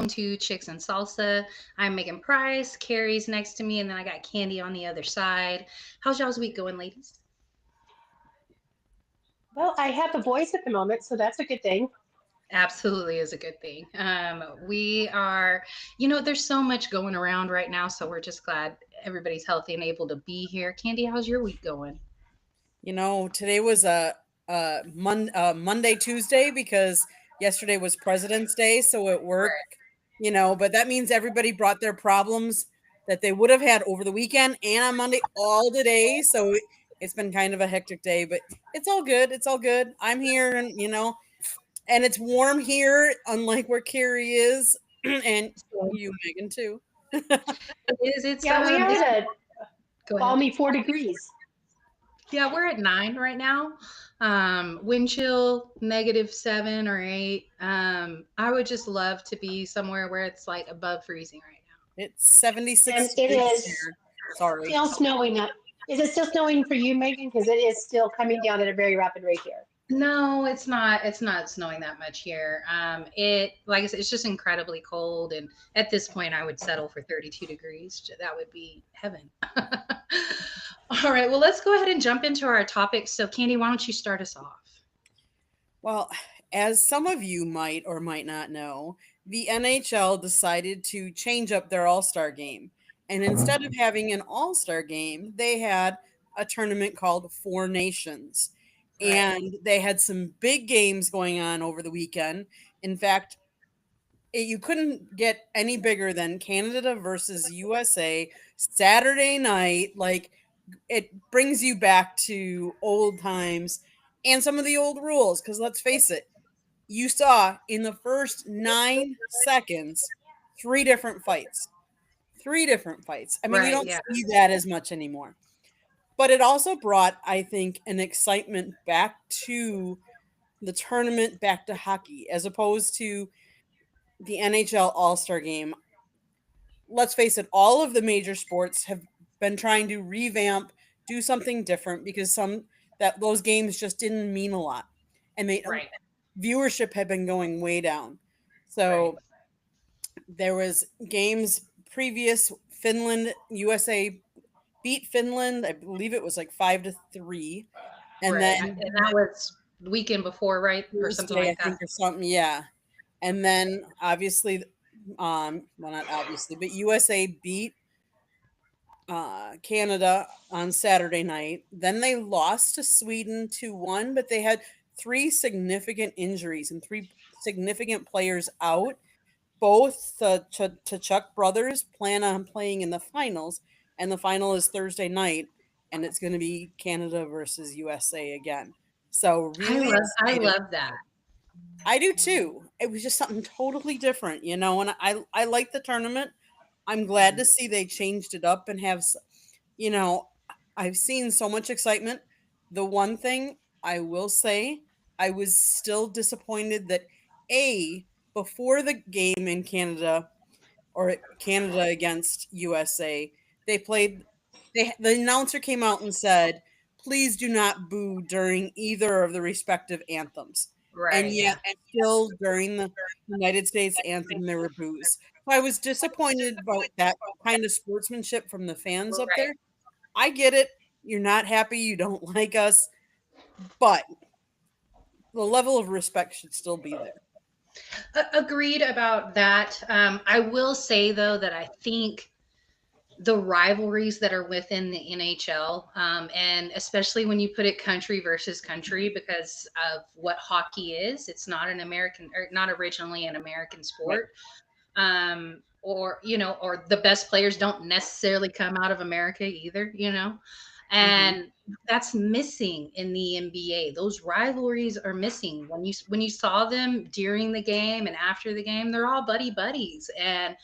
to Chicks and Salsa. I'm Megan Price. Carrie's next to me, and then I got Candy on the other side. How's y'all's week going, ladies? Well, I have a voice at the moment, so that's a good thing. Absolutely is a good thing. We are, there's so much going around right now, so we're just glad everybody's healthy and able to be here. Candy, how's your week going? Today was a Monday, Tuesday because yesterday was President's Day. So at work, but that means everybody brought their problems that they would have had over the weekend and on Monday all today. So it's been kind of a hectic day, but it's all good. It's all good. I'm here and it's warm here, unlike where Carrie is, and So you, Megan, too. it is. Yeah, we are It's. at a Go ahead. balmy 4 degrees. Yeah, we're at 9 right now. Wind chill -7 or 8. I would just love to be somewhere where it's like above freezing right now. It's 76 And it degrees is here. Sorry. still snowing. Is it still snowing for you, Megan? Because it is still coming down at a very rapid rate here. No, it's not. It's not snowing that much here. It like I said, it's just incredibly cold, and at this point, I would settle for 32 degrees. That would be heaven. All right. Well, let's go ahead and jump into our topic. So, Candy, why don't you start us off? Well, as some of you might or might not know, the NHL decided to change up their All Star game. And instead of having an All Star game, they had a tournament called Four Nations. Right. And they had some big games going on over the weekend. In fact, you couldn't get any bigger than Canada versus USA Saturday night. Like, it brings you back to old times and some of the old rules. Because let's face it, you saw in the first 9 seconds three different fights. Three different fights. I mean, you Right. don't Yeah. see that as much anymore. But it also brought, I think, an excitement back to the tournament, back to hockey, as opposed to the NHL All Star game. Let's face it, all of the major sports have been trying to revamp, do something different because some that those games just didn't mean a lot, and they Right. viewership had been going way down. Right. So there was games previous. Finland, USA beat Finland. I believe it was like 5-3, and Right. then And that was the weekend before, right? Or something Thursday, I like that. think, or something. Yeah, and then obviously, well, not obviously, but USA beat Canada on Saturday night. Then they lost to Sweden 2-1, but they had three significant injuries and three significant players out. Both the Chuck brothers plan on playing in the finals, and the final is Thursday night, and it's going to be Canada versus USA again. So really I excited. love that. I do too. It was just something totally different, and I like the tournament. I'm glad to see they changed it up and you know, I've seen so much excitement. The one thing I will say, I was still disappointed that A, before the game in Canada or Canada against USA, they played the announcer came out and said, "Please do not boo during either of the respective anthems." And Right. Yeah. yet still during the United States anthem there were boos. So I was disappointed about that kind of sportsmanship from the fans up Right. there. I get it. You're not happy, you don't like us, but the level of respect should still be there. Agreed about that. I will say though that I think the rivalries that are within the NHL, and especially when you put it country versus country because of what hockey is, it's not an American or not originally an American Right. sport. Or or the best players don't necessarily come out of America either, Mhm. and that's missing in the NBA. Those rivalries are missing. When you saw them during the game and after the game, they're all buddy buddies, and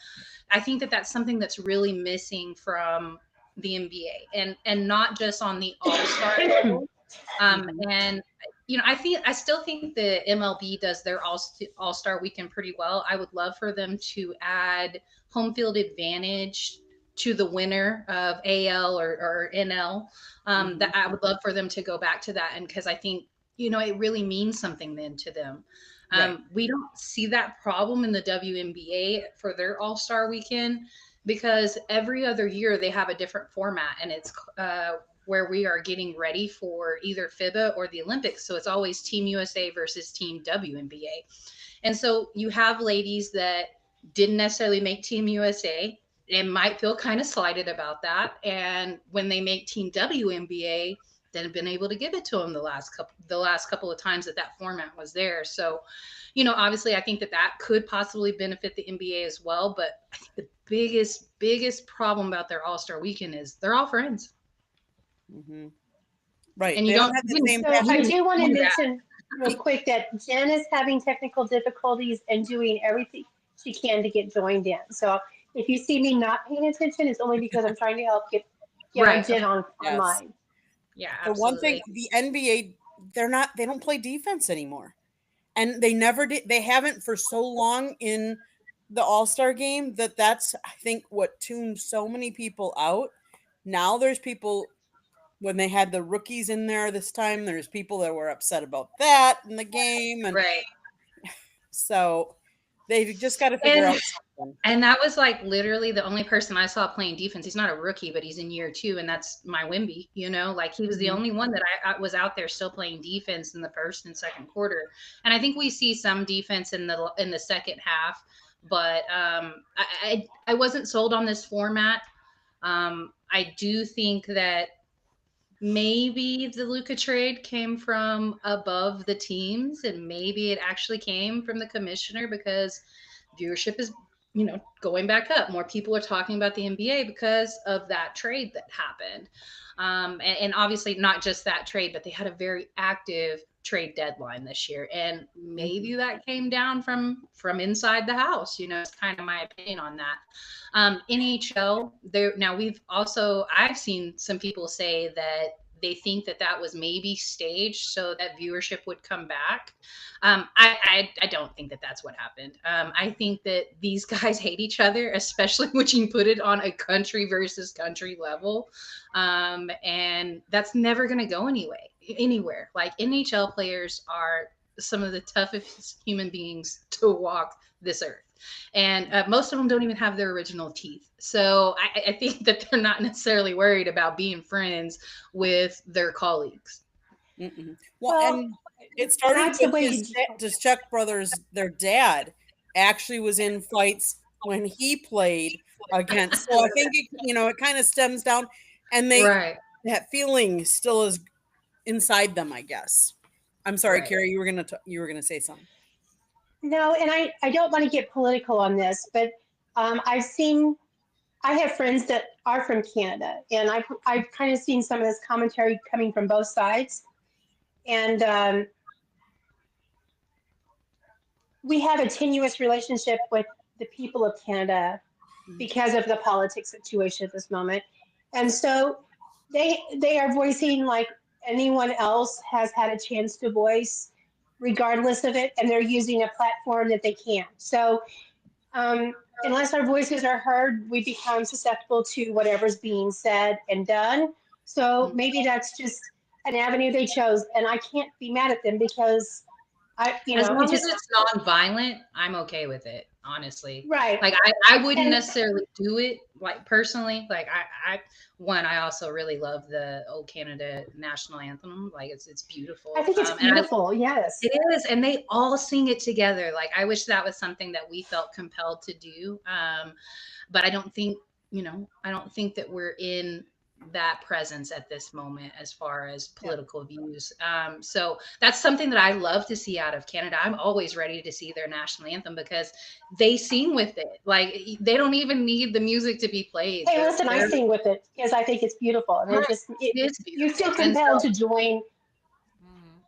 I think that that's something that's really missing from the NBA, and not just on the All Star level. Mhm. And I still think the MLB does their All Star weekend pretty well. I would love for them to add home field advantage to the winner of AL or NL. That Mhm. I would love for them to go back to that, and because I think it really means something then to them. Right. We don't see that problem in the WNBA for their All Star weekend because every other year they have a different format, and it's where we are getting ready for either FIBA or the Olympics. So it's always Team USA versus Team WNBA. And so you have ladies that didn't necessarily make Team USA and might feel kind of slighted about that. And when they make Team WNBA, then been able to give it to them the last couple of times that format was there. So, obviously, I think that could possibly benefit the NBA as well. But I think the biggest problem about their All Star Weekend is they're all friends, Hmm. Right. and you They don't don't. have the You, same So you I passion. didn't do want to do that. mention real quick that Jen is having technical difficulties and doing everything she can to get joined in. So if you see me not paying attention, it's only because I'm trying to help get our Right. Of Jen on Yes. online. Yeah, The one thing, absolutely. the NBA, they don't play defense anymore. And they never did. They haven't for so long in the All-Star game that's, I think, what tuned so many people out. Now there's people, when they had the rookies in there this time, there's people that were upset about that in the game. And Right. so they've just got to figure And out something. And that was like literally the only person I saw playing defense. He's not a rookie, but he's in year 2, and that's my Wimby. Like he was the Mhm. only one that I was out there still playing defense in the first and second quarter. And I think we see some defense in the second half, but I wasn't sold on this format. I do think that maybe the Luca trade came from above the teams, and maybe it actually came from the commissioner because viewership is going back up. More people are talking about the NBA because of that trade that happened. And obviously not just that trade, but they had a very active trade deadline this year, and maybe Mhm. that came down from inside the house. It's kind of my opinion on that. NHL, there now I've seen some people say that they think that was maybe staged so that viewership would come back. I don't think that that's what happened. I think that these guys hate each other, especially when you put it on a country versus country level, and that's never going to go anywhere. Like NHL players are some of the toughest human beings to walk this earth. And most of them don't even have their original teeth. So I think that they're not necessarily worried about being friends with their colleagues. Mm-mm. Well, Well, and it started that's the with way you. his Czech brothers. Their dad actually was in fights when he played against. So I think it kind of stems down, and Right, that feeling still is inside them, I guess. I'm sorry, right. Carrie. You were gonna say something. No, and I don't want to get political on this, but I have friends that are from Canada, and I've kind of seen some of this commentary coming from both sides. And we have a tenuous relationship with the people of Canada Mhm. because of the politics situation at this moment. And so they are voicing like anyone else has had a chance to voice, regardless of it, and they're using a platform that they can. So unless our voices are heard, we become susceptible to whatever's being said and done. So maybe that's just an avenue they chose, and I can't be mad at them because As it long as just it's non-violent, I'm okay with it, honestly. right. Like I wouldn't And necessarily do it like personally. Like I also really love the old Canada national anthem. Like it's I beautiful. think it's And beautiful. Yes. it is, and they all sing it together. Like I wish that was something that we felt compelled to do. But I don't think that we're in that presence at this moment as far as Yeah. political views. So that's something that I love to see out of Canada. I'm always ready to see their national anthem because they sing with it. Like they don't even need the music to be played. Hey, They're listen, I they're sing with it because I think it's beautiful, and right. It is you beautiful, feel and compelled so to join.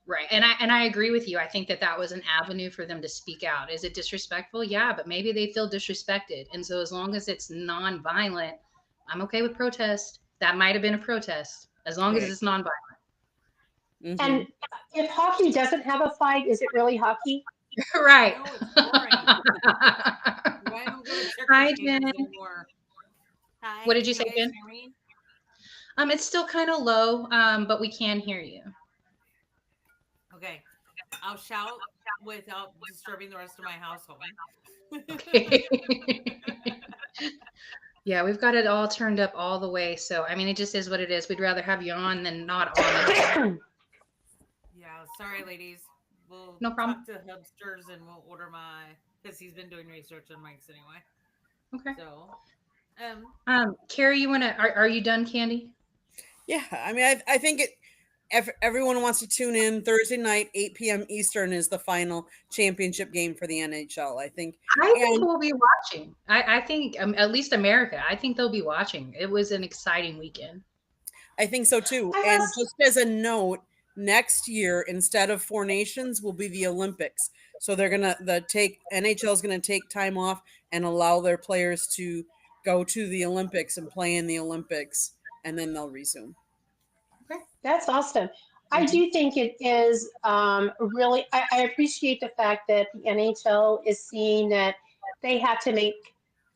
right. And I agree with you. I think that was an avenue for them to speak out. Is it disrespectful? Yeah, but maybe they feel disrespected. And so as long as it's non-violent, I'm okay with protest. That might have been a protest as long as Right. it's non-violent. And Hmm. if hockey doesn't have a fight, is it really hockey? Right. No, it's boring. Why don't go to checkers Hi, games Jen. anymore? What Hi, did you can say, you guys Jen? hear me? It's still kind of low, but we can hear you. Okay. I'll shout without disturbing the rest of my household. Okay. Yeah, we've got it all turned up all the way. So, I mean, it just is what it is. We'd rather have you on than not on at this point. Yeah, sorry, ladies. We'll No talk problem. to Hubsters and we'll order my because he's been doing research on mics anyway. Okay. So, um, Carrie, are you done, Candy? Yeah, I mean, I think everyone wants to tune in Thursday night, 8 p.m. Eastern is the final championship game for the NHL. I think, I think and we'll be watching. I think at least America. I think they'll be watching. It was an exciting weekend. I think so too. I And was just as a note, next year instead of four nations will be the Olympics. So they're gonna the take NHL is gonna take time off and allow their players to go to the Olympics and play in the Olympics, and then they'll resume. Okay. That's awesome. I Mhm. do think it is really, I appreciate the fact that the NHL is seeing that they have to make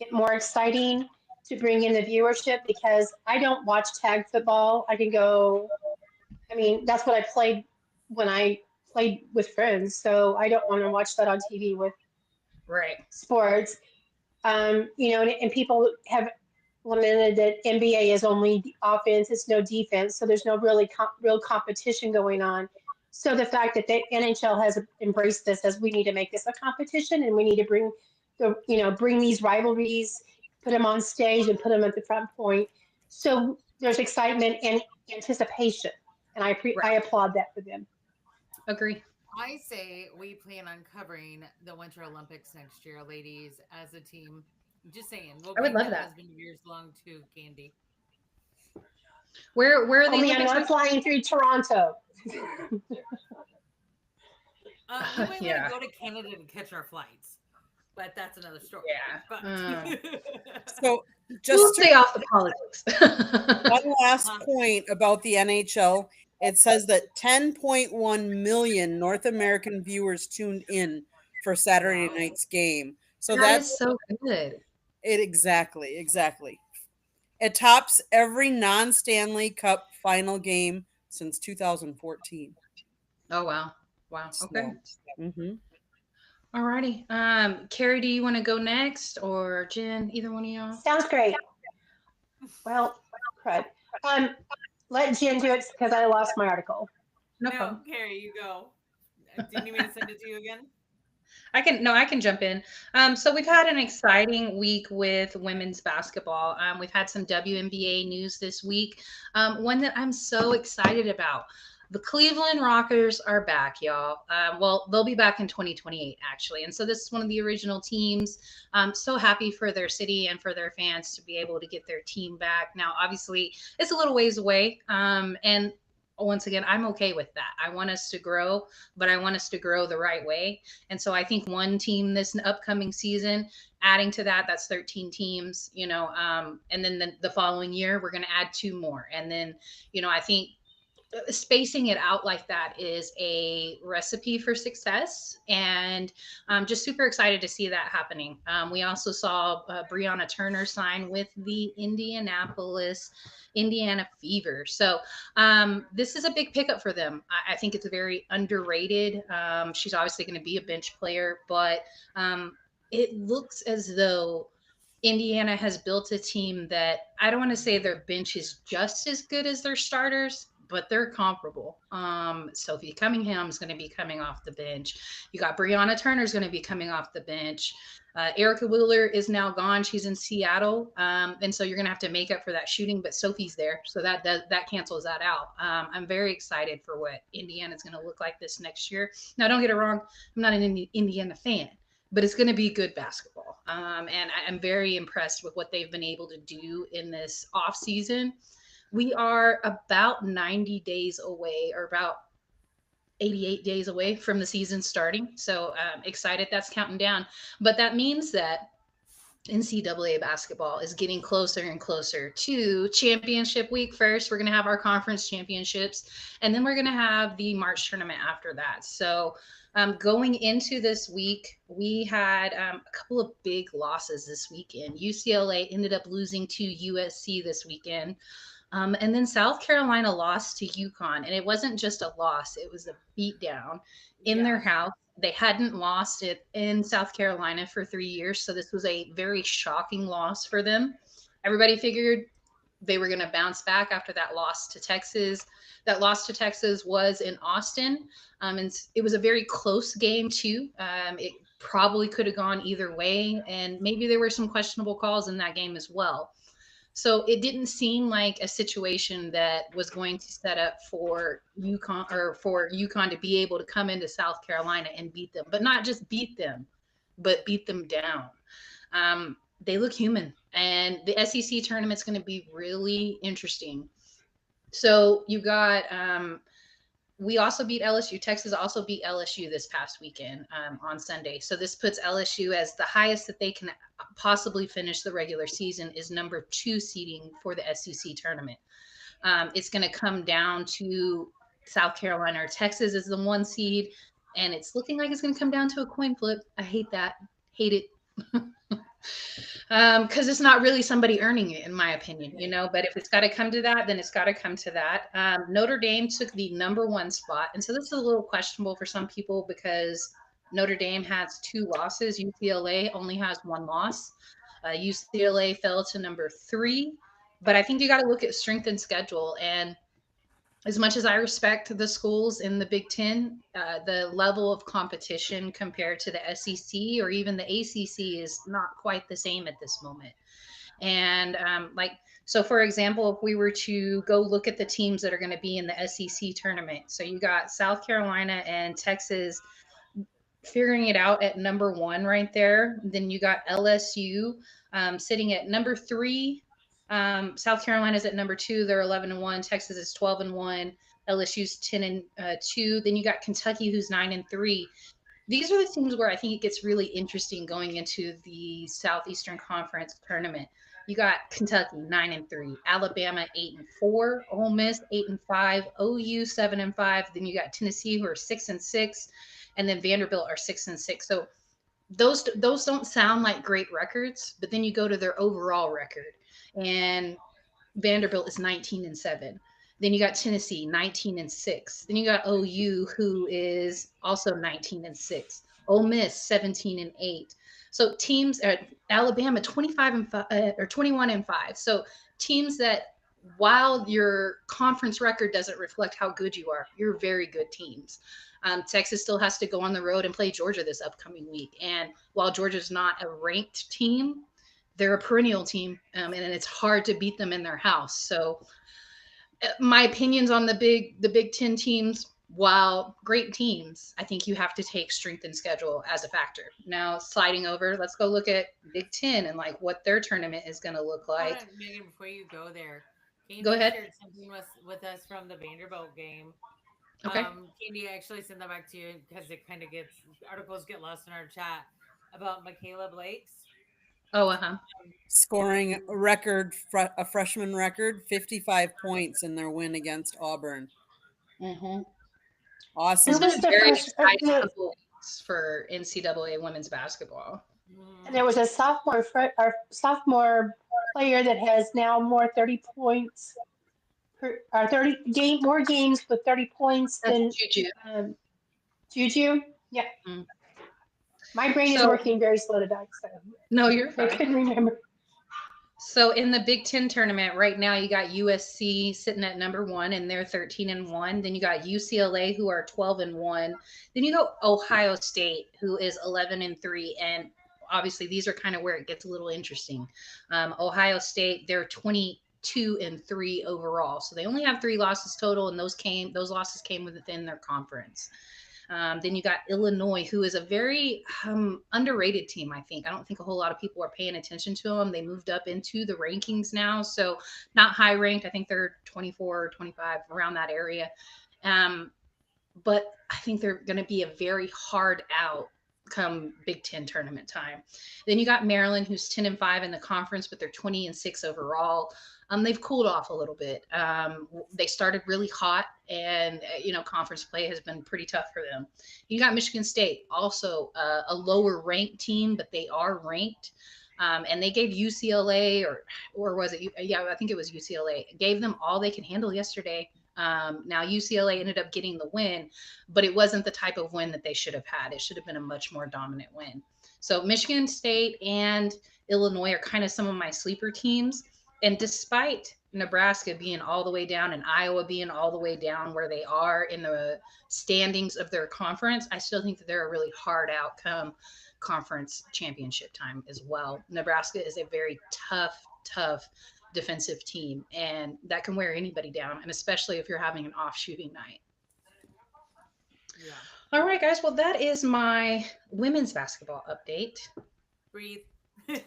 it more exciting to bring in the viewership because I don't watch tag football. I can go, I mean, that's what I played when I played with friends. So I don't want to watch that on TV with Right. sports. And people have lamented that NBA is only offense, it's no defense, so there's no real competition going on. So the fact that the NHL has embraced this as we need to make this a competition, and we need to bring these rivalries, put them on stage, and put them at the front point. So there's excitement and anticipation, and I Right. applaud that for them. Agree. I say we plan on covering the Winter Olympics next year, ladies, as a team. Just saying, we'll I would bring love that that. husband of yours along too, Candy. Where are the Only I'm Olympics not next flying through Toronto. We year? might want to Yeah. go to Canada to catch our flights, but that's another story. Yeah. But So We'll just to stay off the politics. one last uh, point about the NHL, it says that 10.1 million North American viewers tuned in for Saturday wow, night's game. So That is that's so good. it exactly, exactly. It tops every non-Stanley Cup final game since 2014. Oh wow. Wow. Okay. So, mhm. Alrighty. Carrie, do you want to go next or Jen? Either one of y'all? Sounds great. Well, crud. Um, Let Jen do it because I lost my article. No no, problem. Carrie, you go. Didn't you mean to send it to you again? I can jump in. So we've had an exciting week with women's basketball. We've had some WNBA news this week. One that I'm so excited about. The Cleveland Rockers are back, y'all. Well, they'll be back in 2028, actually. And so this is one of the original teams. I'm so happy for their city and for their fans to be able to get their team back. Now, obviously, it's a little ways away. And once again, I'm okay with that. I want us to grow, but I want us to grow the right way. And so I think one team this upcoming season, adding to that, that's 13 teams, and then the following year, we're going to add two more. And then, I think spacing it out like that is a recipe for success, and I'm just super excited to see that happening. We also saw Brianna Turner sign with the Indiana Fever. So this is a big pickup for them. I think it's very underrated. She's obviously going to be a bench player, but it looks as though Indiana has built a team that, I don't want to say their bench is just as good as their starters, but they're comparable. Sophie Cunningham is going to be coming off the bench. You got Brianna Turner is going to be coming off the bench. Erica Wheeler is now gone. She's in Seattle, and so you're going to have to make up for that shooting. But Sophie's there, so that cancels that out. I'm very excited for what Indiana is going to look like this next year. Now, don't get it wrong. I'm not an Indiana fan, but it's going to be good basketball. And I'm very impressed with what they've been able to do in this off season. We are about 90 days away, or about 88 days away from the season starting. So excited that's counting down. But that means that NCAA basketball is getting closer and closer to championship week first. We're going to have our conference championships, and then we're going to have the March tournament after that. So, going into this week, we had a couple of big losses this weekend. UCLA ended up losing to USC this weekend. And then South Carolina lost to UConn, and it wasn't just a loss; it was a beatdown in Yeah. their house. They hadn't lost it in South Carolina for 3 years, so this was a very shocking loss for them. Everybody figured they were going to bounce back after that loss to Texas. That loss to Texas was in Austin, and it was a very close game too. It probably could have gone either way, and maybe there were some questionable calls in that game as well. So it didn't seem like a situation that was going to set up for UConn to be able to come into South Carolina and beat them, but not just beat them, but beat them down. They look human, and the SEC tournament's going to be really interesting. So you got we also beat LSU. Texas also beat LSU this past weekend on Sunday. So this puts LSU as the highest that they can possibly finish the regular season is number 2 seeding for the SEC tournament. It's going to come down to South Carolina or Texas is the 1 seed, and it's looking like it's going to come down to a coin flip. I hate that. Hate it. Because it's not really somebody earning it, in my opinion, you know. But if it's got to come to that, then it's got to come to that. Notre Dame took the number 1 spot, and so this is a little questionable for some people because Notre Dame has 2 losses. UCLA only has 1 loss. UCLA fell to number 3, but I think you got to look at strength and schedule. And as much as I respect the schools in the Big Ten, the level of competition compared to the SEC or even the ACC is not quite the same at this moment. And so for example, if we were to go look at the teams that are going to be in the SEC tournament, so you got South Carolina and Texas figuring it out at number 1 right there. Then you got LSU sitting at number 3. South Carolina's at number 2. They're 11-1. Texas is 12-1. LSU's 10-2. Then you got Kentucky, who's 9-3. These are the teams where I think it gets really interesting going into the Southeastern Conference tournament. You got Kentucky 9-3, Alabama 8-4, Ole Miss 8-5, OU 7-5. Then you got Tennessee who are 6-6, and then Vanderbilt are 6-6. So those don't sound like great records, but then you go to their overall record, and Vanderbilt is 19-7. Then you got Tennessee 19-6. Then you got OU who is also 19-6. Ole Miss 17-8. So teams at Alabama 25-5 or 21-5. So teams that, while your conference record doesn't reflect how good you are, you're very good teams. Texas still has to go on the road and play Georgia this upcoming week. And while Georgia's not a ranked team, they're a perennial team, and it's hard to beat them in their house. So my opinions on the Big Ten teams, while great teams, I think you have to take strength and schedule as a factor. Now, sliding over, let's go look at Big Ten and like what their tournament is going to look Hold like. on, Megan, before you go there, Go Candy ahead. shared something with us from the Vanderbilt game. Okay. Candy, I actually sent that back to you because it kind of gets articles get lost in our chat about Michaela Blake's. Oh, uh-huh. Scoring a freshman record, 55 points in their win against Auburn. Mm-hmm. Awesome. It's been was a the very first, exciting couple of weeks for NCAA women's basketball. and there was a sophomore player that has now more 30 points per, or 30 more games with 30 points That's than Juju. Juju. Yeah. Mm. My brain is So, working very slow today, so no, you're I fine. couldn't remember. So in the Big Ten tournament right now, you got USC sitting at number 1, and they're 13-1. Then you got UCLA who are 12-1. Then you go Ohio State who is 11-3, and obviously these are kind of where it gets a little interesting. Ohio State, they're 22-3 overall, so they only have 3 losses total, and those losses came within their conference. Then you got Illinois, who is a very underrated team, I think. I don't think a whole lot of people are paying attention to them. They moved up into the rankings now, so not high ranked. I think they're 24 or 25, around that area. But I think they're going to be a very hard out come Big Ten tournament time. Then you got Maryland, who's 10-5 in the conference, but they're 20-6 overall. They've cooled off a little bit. They started really hot, and conference play has been pretty tough for them. You got Michigan State, also a lower ranked team, but they are ranked. And they gave UCLA or was it? Yeah, I think it was UCLA. Gave them all they can handle yesterday. Now UCLA ended up getting the win, but it wasn't the type of win that they should have had. It should have been a much more dominant win. So Michigan State and Illinois are kind of some of my sleeper teams. And despite Nebraska being all the way down and Iowa being all the way down where they are in the standings of their conference, I still think that they're a really hard outcome conference championship time as well. Nebraska is a very tough defensive team, and that can wear anybody down, and especially if you're having an off shooting night. Yeah. All right, guys. Well, that is my women's basketball update. Breathe. Yay!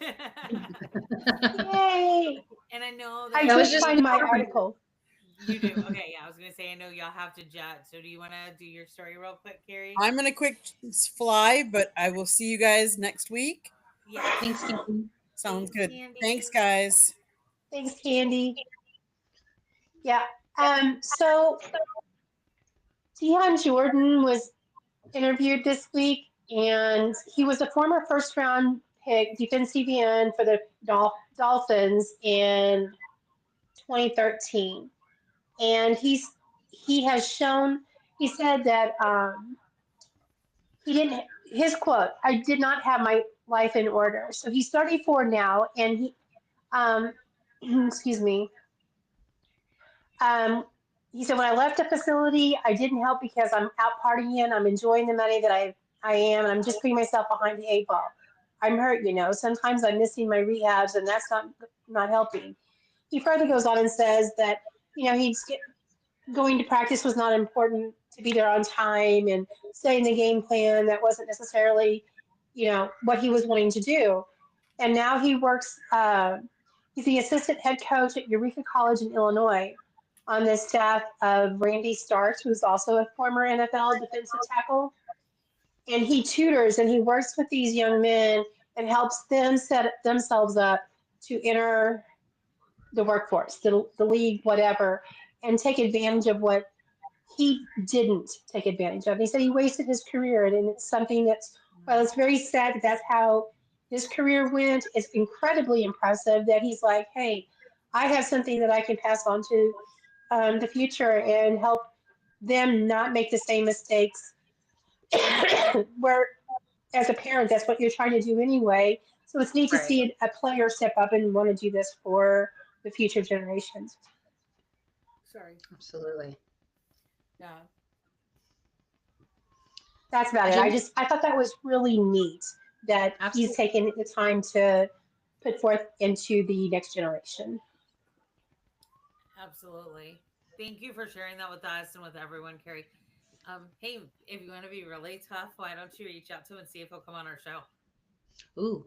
And I know I That was couldn't just find my article. you do. Okay, yeah, I was gonna say I know y'all have to jet. So do you want to do your story real quick, Carrie? I'm gonna quick fly, but I will see you guys next week. Yes. Thanks, Keaton. Sounds Thanks, good. Candy. Thanks, guys. Thanks, Candy. Yeah. So Deion Jordan was interviewed this week, and he was a former first round pick defensive end for the Dolphins in 2013. And he has shown, he said that he didn't, his quote, I did not have my life in order. So he's 34 now, and um, excuse me, um, he said, when I left the facility, I didn't help because I'm out partying. I'm enjoying the money that I am, and I'm just putting myself behind the eight ball. I'm hurt, you know. Sometimes I'm missing my rehabs, and that's not helping. He further goes on and says that, you know, going to practice was not important to be there on time and setting the game plan. That wasn't necessarily, you know, what he was wanting to do. And now he works, he's the assistant head coach at Eureka College in Illinois on the staff of Randy Starks, who's also a former NFL defensive tackle. And he tutors and he works with these young men and helps them set themselves up to enter the workforce, the league, whatever, and take advantage of what he didn't take advantage of. He said he wasted his career, and it's something that's, well, it's very sad that that's how his career went. It's incredibly impressive that he's like, hey, I have something that I can pass on to the future and help them not make the same mistakes. Where, as a parent, that's what you're trying to do anyway. So it's neat to Right. see a player step up and want to do this for the future generations. Sorry. Absolutely. Yeah. That's about it. Jim? I thought that was really neat that he's Absolutely. taken the time to put forth into the next generation. Absolutely. Thank you for sharing that with us and with everyone, Carrie. Hey, if you want to be really tough, why don't you reach out to him and see if he'll come on our show? Ooh.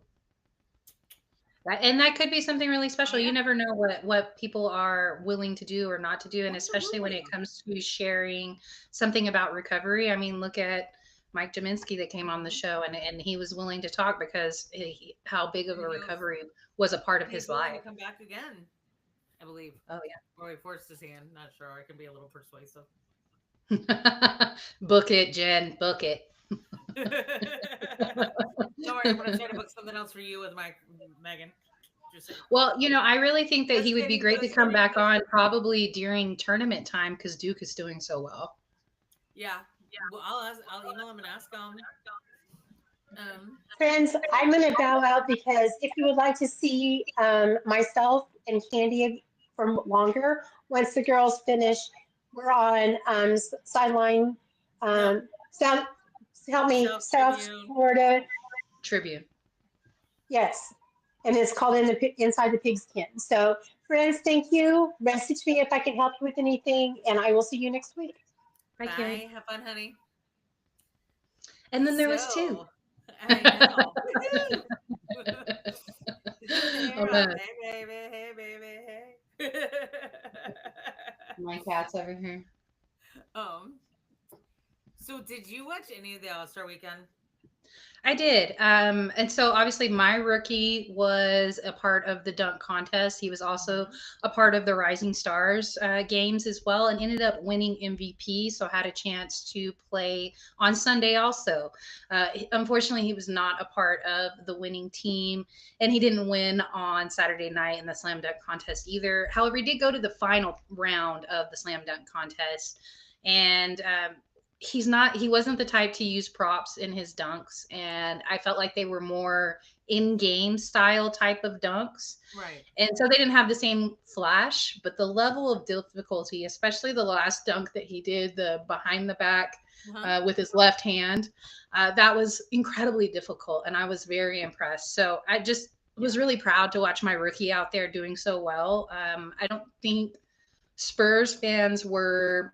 And that could be something really special. Oh, yeah. You never know what people are willing to do or not to do, and especially when Absolutely. it comes to sharing something about recovery. I mean, look at Mike Dominski that came on the show, and he was willing to talk because how big of And a he was, recovery was a part of he's his willing to life. come back again, I believe. Oh Or he forced his hand. Not sure. I can be a little persuasive. yeah. Book it, Jen. Book it. Don't worry, I'm gonna try to book something else for you with my Megan. Just saying. Well, I really think that he Just would be kidding, great to just come kidding. back on probably during tournament time because Duke is doing so well. Yeah. Well, I'll email him and ask him. Um, Friends, I'm going to bow out because if you would like to see myself and Candy for longer, once the girls finish, we're on sideline, no, South, help me, South South Tribune. Florida. Tribune. Yes. And it's called Inside the Pigskin. So, friends, thank you. Message me if I can help you with anything, and I will see you next week. Bye, Carrie. Bye. Have fun, honey. And then there was two. So, I know. Woohoo! Turn the Oh hair up. man, Hey, baby. Hey, baby. Hey. my cat's over here. um. So, did you watch any of the All Star Weekend? I did. And so obviously my rookie was a part of the dunk contest. He was also Hmm. a part of the Rising Stars games as well, and ended up winning MVP. So had a chance to play on Sunday also. Unfortunately, he was not a part of the winning team, and he didn't win on Saturday night in the slam dunk contest either. However, he did go to the final round of the slam dunk contest, and he wasn't the type to use props in his dunks, and I felt like they were more in-game style type of dunks, Right. and so they didn't have the same flash, but the level of difficulty, especially the last dunk that he did, the behind the back Uh-huh. with his left hand, that was incredibly difficult, and I was very impressed. So I just was Yeah. really proud to watch my rookie out there doing so well. I don't think Spurs fans were,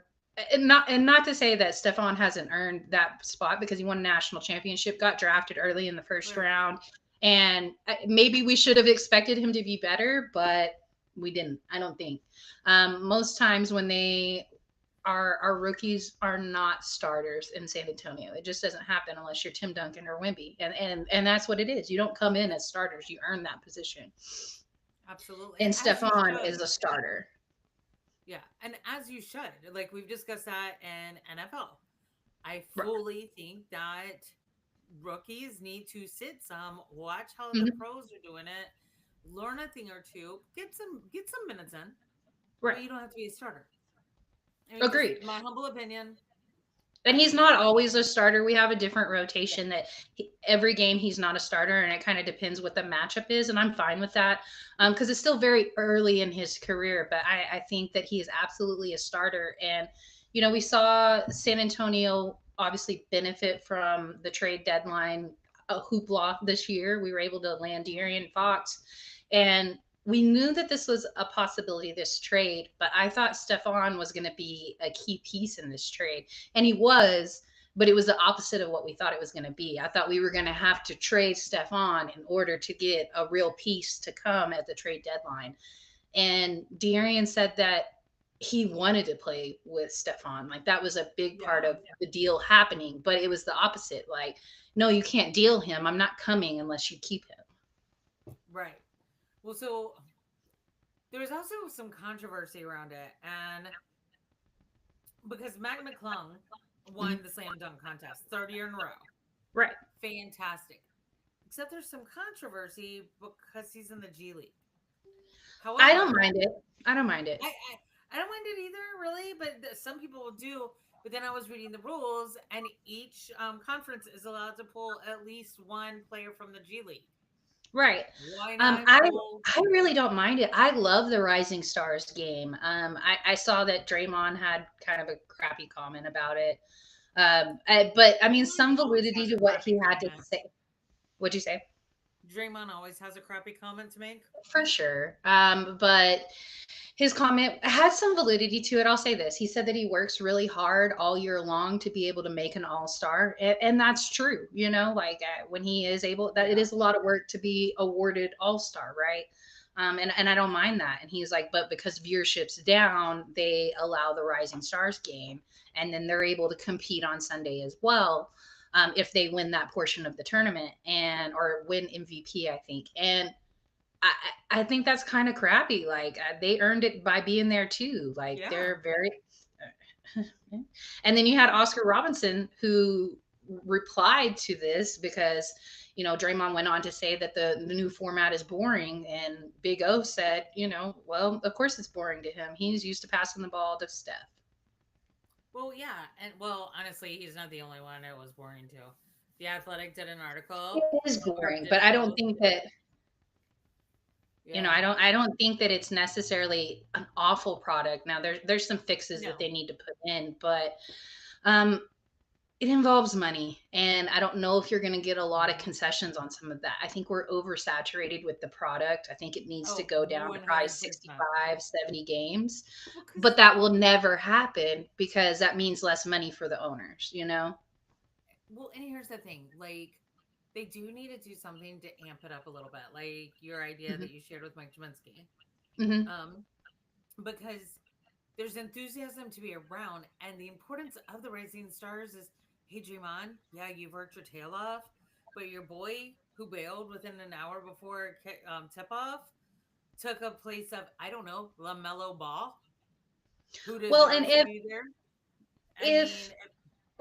and not to say that Stefan hasn't earned that spot, because he won a national championship, got drafted early in the first Right. round, and maybe we should have expected him to be better, but we didn't. I don't think. Most times when they are our rookies are not starters in San Antonio. It just doesn't happen unless you're Tim Duncan or Wimby, and that's what it is. You don't come in as starters; you earn that position. Absolutely. And As you Stefan is should. a starter. Yeah. And as you should. Like we've discussed that in NFL. I Right. fully think that rookies need to sit some, watch how the Mhm. pros are doing it, learn a thing or two, get some minutes in, but Right. you don't have to be a starter. I mean, just Agreed. my humble opinion. And I he's not mean, always a starter. We have a different yeah. rotation that every game he's not a starter, and it kind of depends what the matchup is, and I'm fine with that, because it's still very early in his career. But I think that he is absolutely a starter, and we saw San Antonio obviously benefit from the trade deadline hoopla this year. We were able to land De'Aaron Fox, and we knew that this was a possibility, this trade, but I thought Stefan was going to be a key piece in this trade, and he was, but it was the opposite of what we thought it was going to be. I thought we were going to have to trade Stefan in order to get a real piece to come at the trade deadline. And De'Arian said that he wanted to play with Stefan. Like that was a big part Yeah. of the deal happening, but it was the opposite. Like, no, you can't deal him. I'm not coming unless you keep him. Right. Well, so there was also some controversy around it, and because Mac McClung won Mhm. the slam dunk contest, third year in a row, Right. fantastic. Except there's some controversy because he's in the G League. I don't However, mind it. I don't mind I it. I, I don't mind it either, really. But some people will do. But then I was reading the rules, and each conference is allowed to pull at least one player from the G League. Right. Why Um, not I pull? I really don't mind it. I love the Rising Stars game. I saw that Draymond had kind of a crappy comment about it. But I mean, some Draymond always validity has to a what crappy he had to comment. say. What'd you say? Draymond always has a crappy comment to make. For sure. But his comment had some validity to it. I'll say this. He said that he works really hard all year long to be able to make an all-star. And that's true. Like when he is able, that it Yeah. is a lot of work to be awarded all-star, right? And I don't mind that. And he's like, but because viewership's down, they allow the Rising Stars game, and then they're able to compete on Sunday as well. If they win that portion of the tournament and or win MVP, I think. And I think that's kind of crappy. Like they earned it by being there too. Like Yeah. they're very. And then you had Oscar Robinson who replied to this because Draymond went on to say that the new format is boring, and Big O said, well, of course it's boring to him. He's used to passing the ball to Steph. Well, yeah, and well, honestly, he's not the only one. It was boring too. The Athletic did an It article, is or boring, did but a I don't post. think that Yeah. I don't think that it's necessarily an awful product. Now there's some fixes that No. they need to put in, but um it involves money, and I don't know if you're going to get a lot of Mhm. concessions on some of that. I think we're oversaturated with the product. I think it needs to Oh, go down to probably 100%. 65, 70 games, Well, but because that will never happen because that means less money for the owners. well, and here's the thing, like they do need to do something to amp it up a little bit, like your idea Hmm. that you shared with Mike Jaminski, Hmm. um, because there's enthusiasm to be around, and the importance of the Rising Stars is, hey, Dream on, yeah, you've worked your tail off, but your boy who bailed within an hour before tip off took a place of, I don't know, LaMelo Ball, who Well, and deserves to be there. I mean, if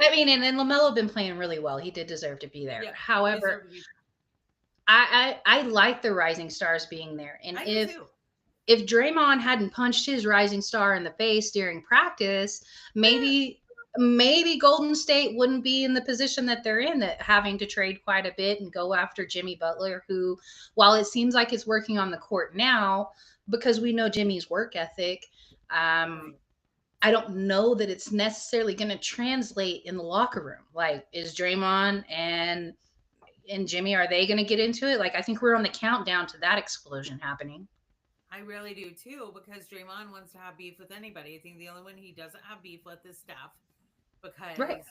I mean, and Lamelo been playing really well. He did deserve to be there. yeah, However, deserve to be. I like the rising stars being there, and I do too. if Draymond hadn't punched his rising star in the face during practice, Yeah, maybe Golden State wouldn't be in the position that they're in, that having to trade quite a bit and go after Jimmy Butler, who, while it seems like it's working on the court now, because we know Jimmy's work ethic, um, right. I don't know that it's necessarily going to translate in the locker room. Like, is Draymond and Jimmy, are they going to get into it? Like, I think we're on the countdown to that explosion happening. I really do too, because Draymond wants to have beef with anybody. I think the only one he doesn't have beef with is Steph, Right. because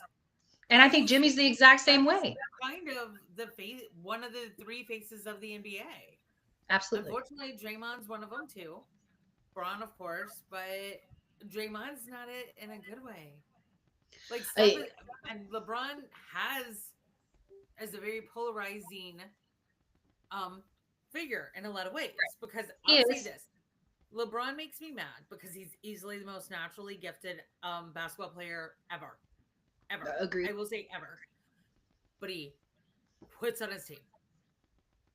And I think who's Jimmy's the exact same Steph is way. kind of the face, one of the three faces of the NBA. Absolutely. Unfortunately, Draymond's one of them too. Braun, of course, but Draymond's not it in a good way. Like Steph I, and LeBron has as a very polarizing um figure in a lot of ways. Because he I'll say is. this: LeBron makes me mad because he's easily the most naturally gifted basketball player ever, ever. Agreed. I will say ever. But he puts on his team.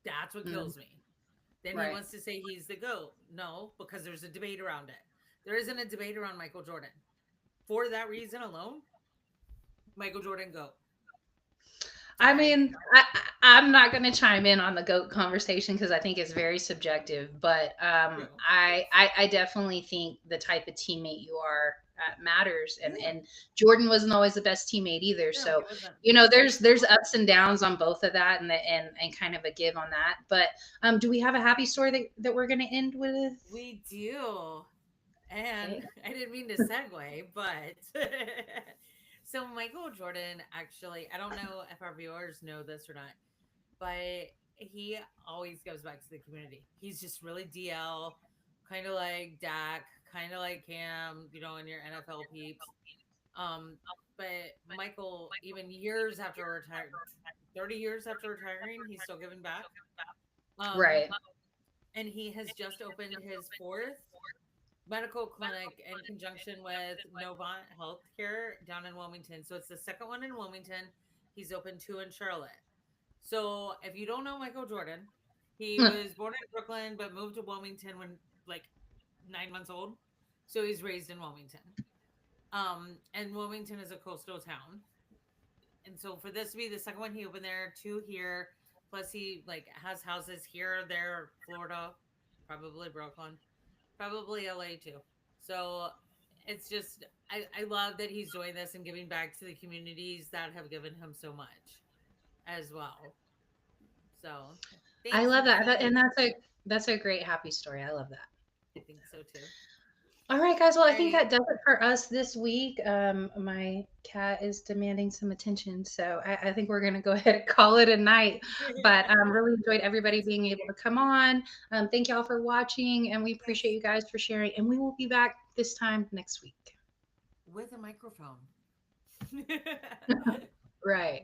That's what Mm, kills me. Then he right. wants to say he's the GOAT. No, because there's a debate around it. There isn't a debate around Michael Jordan. For that reason alone, Michael Jordan GOAT. I Sorry. mean, I'm not going to chime in on the goat conversation because I think it's very subjective. But True. I definitely think the type of teammate you are matters. Yeah. And Jordan wasn't always the best teammate either. No, he So wasn't. there's ups and downs on both of that, and kind of a give on that. But do we have a happy story that we're going to end with? We do. And Okay. I didn't mean to segue, but so Michael Jordan actually, I don't know if our viewers know this or not, but he always goes back to the community. He's just really DL, kind of like Dak, kind of like Cam, in your NFL peeps. Um, but Michael, even years after retired, 30 years after retiring, he's still giving back. Um, Right. and he has just opened his fourth medical clinic in conjunction with Novant Healthcare down in Wilmington. So it's the second one in Wilmington. He's opened two in Charlotte. So if you don't know Michael Jordan, he was born in Brooklyn but moved to Wilmington when like 9 months old. So he's raised in Wilmington. And Wilmington is a coastal town. And so for this to be the second one, he opened there, two here. Plus he like has houses here, there, Florida, probably Brooklyn, probably LA too. So it's just I love that he's doing this and giving back to the communities that have given him so much as well. So I thanks, love that. Nikki. And that's a great happy story. I love that. I think so too. All right, guys. Well, I All think right. that does it for us this week. My cat is demanding some attention, so I think we're going to go ahead and call it a night. But really enjoyed everybody being able to come on. Thank y'all for watching, and we appreciate Yes. you guys for sharing. And we will be back this time next week. With a microphone. Right.